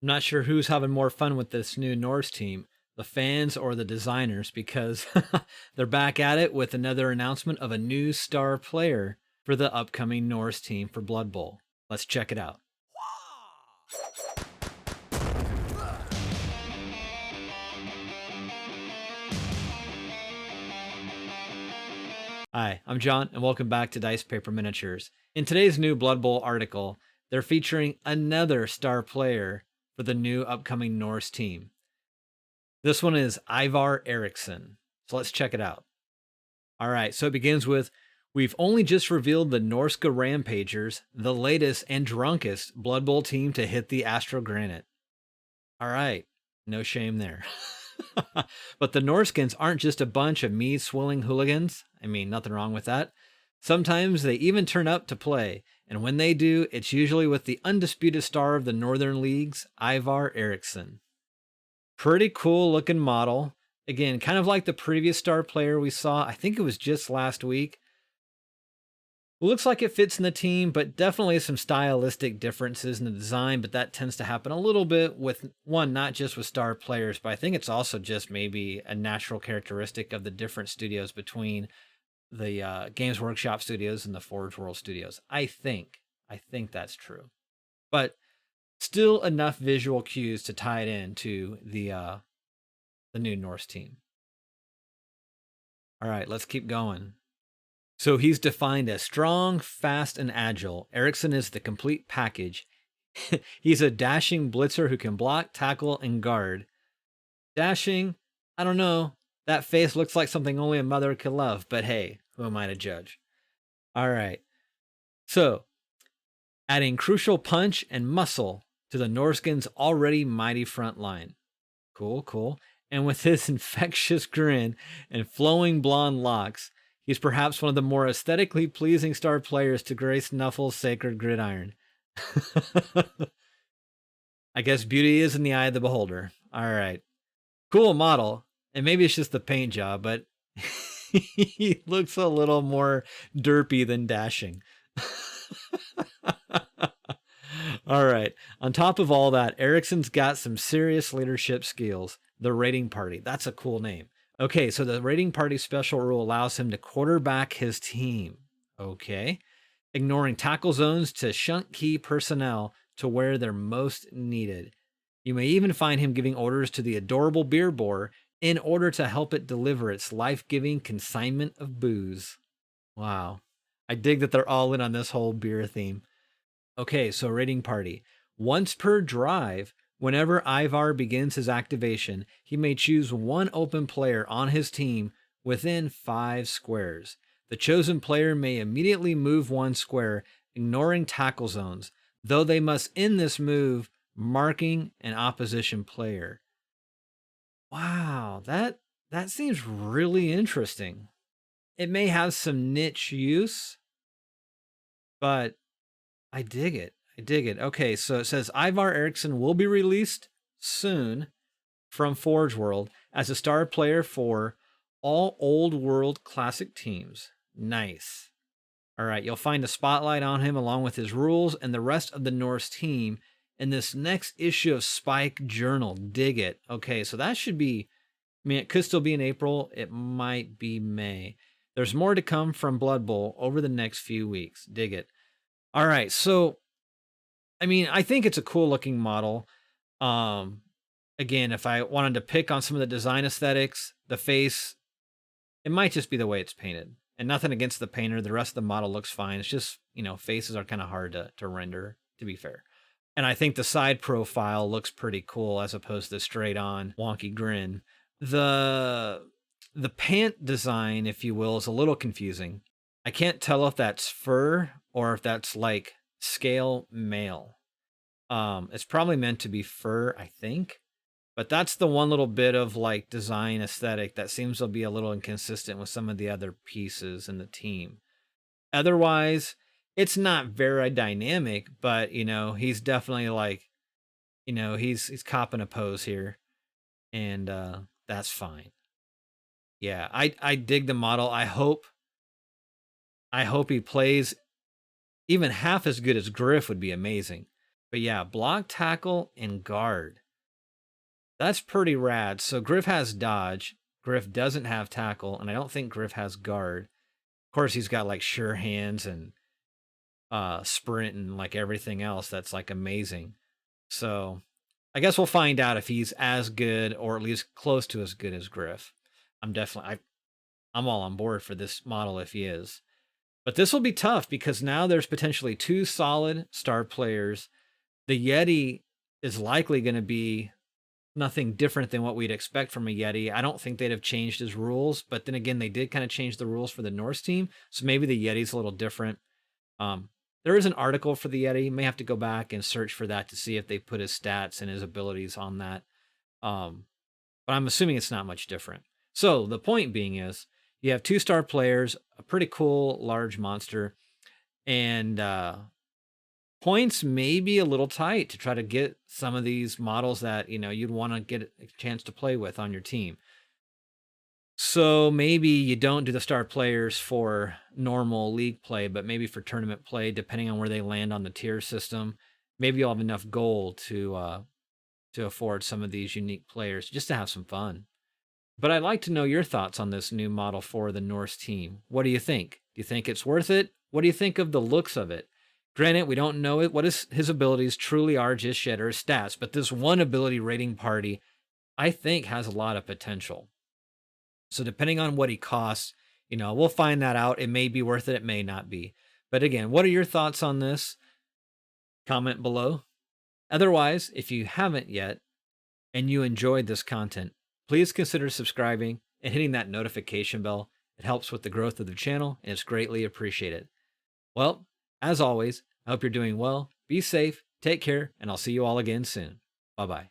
I'm not sure who's having more fun with this new Norse team, the fans or the designers, because they're back at it with another announcement of a new star player for the upcoming Norse team for Blood Bowl. Let's check it out. Hi, I'm John, and welcome back to Dice Paper Miniatures. In today's new Blood Bowl article, they're featuring another star player for the new upcoming Norse team. This one is Ivar Eriksson. So let's check it out. All right, so it begins with, we've only just revealed the Norse Rampagers, the latest and drunkest Blood Bowl team to hit the Astral Granite. All right, no shame there. But the Norskins aren't just a bunch of mead-swilling hooligans. I mean, nothing wrong with that. Sometimes they even turn up to play, and when they do, it's usually with the undisputed star of the Northern Leagues, Ivar Eriksson. Pretty cool looking model. Again, kind of like the previous star player we saw. I think it was just last week. Looks like it fits in the team, but definitely some stylistic differences in the design, but that tends to happen a little bit with one, not just with star players, but I think it's also just maybe a natural characteristic of the different studios between the Games Workshop studios and the Forge World studios. I think that's true. But still enough visual cues to tie it into the new Norse team. All right, let's keep going. So he's defined as strong, fast, and agile. Eriksson is the complete package. He's a dashing blitzer who can block, tackle, and guard. Dashing? I don't know. That face looks like something only a mother could love, but hey, who am I to judge? All right. So, adding crucial punch and muscle to the Norskins' already mighty front line. Cool, cool. And with his infectious grin and flowing blonde locks, he's perhaps one of the more aesthetically pleasing star players to grace Nuffle's sacred gridiron. I guess beauty is in the eye of the beholder. All right. Cool model. And maybe it's just the paint job, but he looks a little more derpy than dashing. All right. On top of all that, Eriksson's got some serious leadership skills. The Raiding Party. That's a cool name. Okay, so the Raiding Party special rule allows him to quarterback his team. Okay. Ignoring tackle zones to shunt key personnel to where they're most needed. You may even find him giving orders to the adorable beer boar in order to help it deliver its life-giving consignment of booze. Wow. I dig that they're all in on this whole beer theme. Okay, so Raiding Party. Once per drive, whenever Ivar begins his activation, he may choose one open player on his team within 5 squares. The chosen player may immediately move 1 square, ignoring tackle zones, though they must end this move marking an opposition player. Wow, that seems really interesting. It may have some niche use, but I dig it. Okay, so it says Ivar Eriksson will be released soon from Forge World as a star player for all Old World Classic teams. Nice. All right, you'll find a spotlight on him along with his rules and the rest of the Norse team in this next issue of Spike Journal. Dig it. Okay, so that should be, I mean, it could still be in April. It might be May. There's more to come from Blood Bowl over the next few weeks. Dig it. All right, so I mean, I think it's a cool looking model. Again, if I wanted to pick on some of the design aesthetics, the face, it might just be the way it's painted. And nothing against the painter. The rest of the model looks fine. It's just, faces are kind of hard to render, to be fair. And I think the side profile looks pretty cool as opposed to the straight on wonky grin. The pant design, if you will, is a little confusing. I can't tell if that's fur or if that's like scale mail. It's probably meant to be fur, I think, but that's the one little bit of like design aesthetic that seems to be a little inconsistent with some of the other pieces in the team. Otherwise, it's not very dynamic, but he's definitely like, he's copping a pose here, and that's fine. Yeah, I dig the model. I hope he plays even half as good as Griff would be amazing. But yeah, block, tackle, and guard. That's pretty rad. So Griff has dodge. Griff doesn't have tackle, and I don't think Griff has guard. Of course, he's got like sure hands and sprint and like everything else. That's like amazing. So I guess we'll find out if he's as good or at least close to as good as Griff. I'm all on board for this model if he is. But this will be tough because now there's potentially two solid star players. The Yeti is likely going to be nothing different than what we'd expect from a Yeti. I don't think they'd have changed his rules, but then again, they did kind of change the rules for the Norse team. So maybe the Yeti's a little different. There is an article for the Yeti. You may have to go back and search for that to see if they put his stats and his abilities on that. But I'm assuming it's not much different. So the point being is you have 2-star players, a pretty cool large monster, and points may be a little tight to try to get some of these models that, you'd want to get a chance to play with on your team. So maybe you don't do the star players for normal league play, but maybe for tournament play, depending on where they land on the tier system. Maybe you'll have enough gold to afford some of these unique players just to have some fun. But I'd like to know your thoughts on this new model for the Norse team. What do you think? Do you think it's worth it? What do you think of the looks of it? Granted, we don't know what his abilities truly are just yet or his stats, but this one ability rating party, I think, has a lot of potential. So depending on what he costs, we'll find that out. It may be worth it. It may not be. But again, what are your thoughts on this? Comment below. Otherwise, if you haven't yet and you enjoyed this content, please consider subscribing and hitting that notification bell. It helps with the growth of the channel and it's greatly appreciated. Well, as always, I hope you're doing well. Be safe, take care, and I'll see you all again soon. Bye-bye.